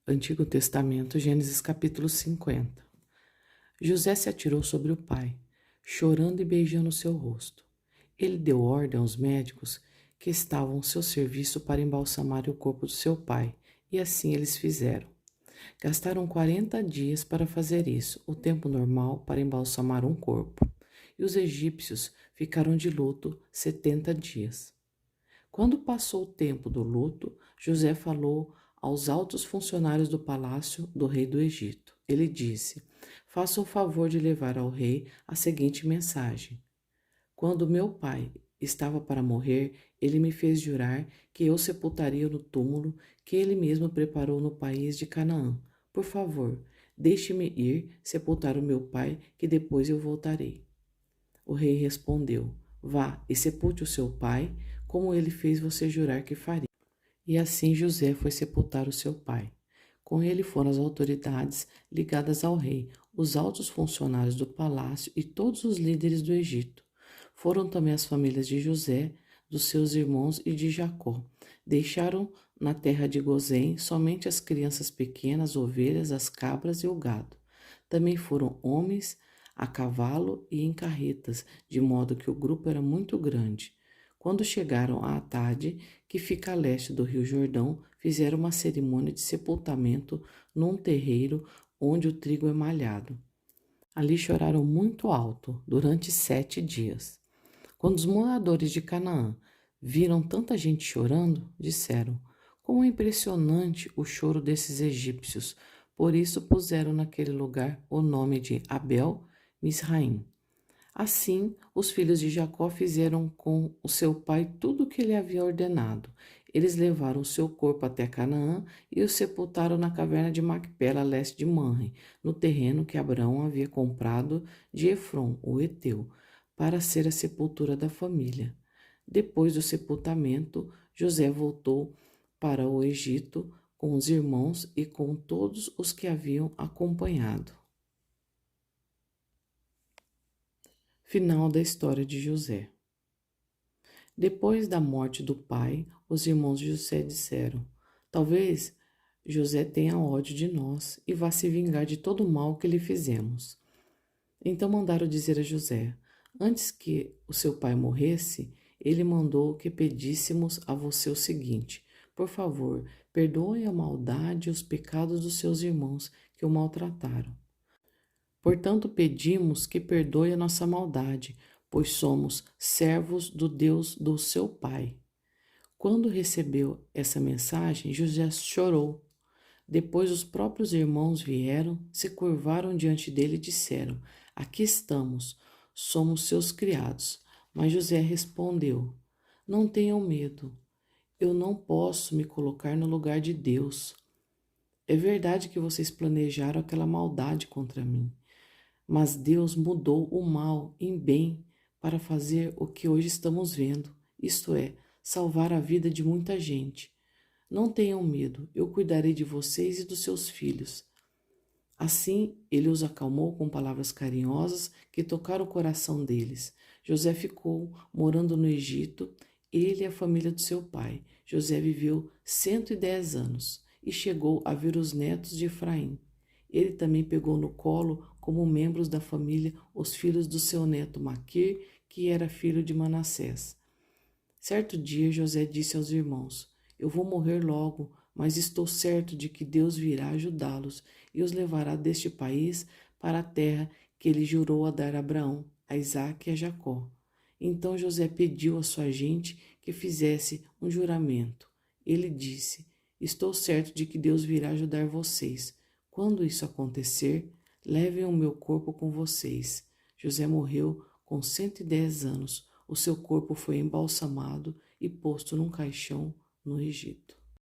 Antigo Testamento, Gênesis capítulo 50. José se atirou sobre o pai, chorando e beijando seu rosto. Ele deu ordem aos médicos que estavam ao seu serviço para embalsamar o corpo do seu pai, e assim eles fizeram. Gastaram 40 dias para fazer isso, o tempo normal para embalsamar um corpo, e os egípcios ficaram de luto 70 dias. Quando passou o tempo do luto, José falou aos altos funcionários do palácio do rei do Egito. Ele disse: faça o favor de levar ao rei a seguinte mensagem: quando meu pai estava para morrer, ele me fez jurar que eu sepultaria no túmulo que ele mesmo preparou no país de Canaã. Por favor, deixe-me ir sepultar o meu pai, que depois eu voltarei. O rei respondeu: vá e sepulte o seu pai, como ele fez você jurar que faria. E assim José foi sepultar o seu pai. Com ele foram as autoridades ligadas ao rei, os altos funcionários do palácio e todos os líderes do Egito. Foram também as famílias de José, dos seus irmãos e de Jacó. Deixaram na terra de Gozém somente as crianças pequenas, ovelhas, as cabras e o gado. Também foram homens a cavalo e em carretas, de modo que o grupo era muito grande. Quando chegaram a Atade, que fica a leste do rio Jordão, fizeram uma cerimônia de sepultamento num terreiro onde o trigo é malhado. Ali choraram muito alto durante 7 dias. Quando os moradores de Canaã viram tanta gente chorando, disseram: como é impressionante o choro desses egípcios. Por isso puseram naquele lugar o nome de Abel-Misraim. Assim, os filhos de Jacó fizeram com o seu pai tudo o que ele havia ordenado. Eles levaram o seu corpo até Canaã e o sepultaram na caverna de Macpela, a leste de Manre, no terreno que Abraão havia comprado de Efron, o heteu, para ser a sepultura da família. Depois do sepultamento, José voltou para o Egito com os irmãos e com todos os que haviam acompanhado. Final da história de José. Depois da morte do pai, os irmãos de José disseram: talvez José tenha ódio de nós e vá se vingar de todo o mal que lhe fizemos. Então mandaram dizer a José: antes que o seu pai morresse, ele mandou que pedíssemos a você o seguinte: por favor, perdoe a maldade e os pecados dos seus irmãos que o maltrataram. Portanto, pedimos que perdoe a nossa maldade, pois somos servos do Deus do seu pai. Quando recebeu essa mensagem, José chorou. Depois os próprios irmãos vieram, se curvaram diante dele e disseram: aqui estamos, somos seus criados. Mas José respondeu: não tenham medo, eu não posso me colocar no lugar de Deus. É verdade que vocês planejaram aquela maldade contra mim. Mas Deus mudou o mal em bem para fazer o que hoje estamos vendo, isto é, salvar a vida de muita gente. Não tenham medo, eu cuidarei de vocês e dos seus filhos. Assim, ele os acalmou com palavras carinhosas que tocaram o coração deles. José ficou morando no Egito, ele e a família do seu pai. José viveu 110 anos e chegou a ver os netos de Efraim. Ele também pegou no colo, como membros da família, os filhos do seu neto Maquir, que era filho de Manassés. Certo dia, José disse aos irmãos: eu vou morrer logo, mas estou certo de que Deus virá ajudá-los e os levará deste país para a terra que ele jurou a dar a Abraão, a Isaque e a Jacó. Então José pediu à sua gente que fizesse um juramento. Ele disse: estou certo de que Deus virá ajudar vocês. Quando isso acontecer, levem o meu corpo com vocês. José morreu com 110 anos. O seu corpo foi embalsamado e posto num caixão no Egito.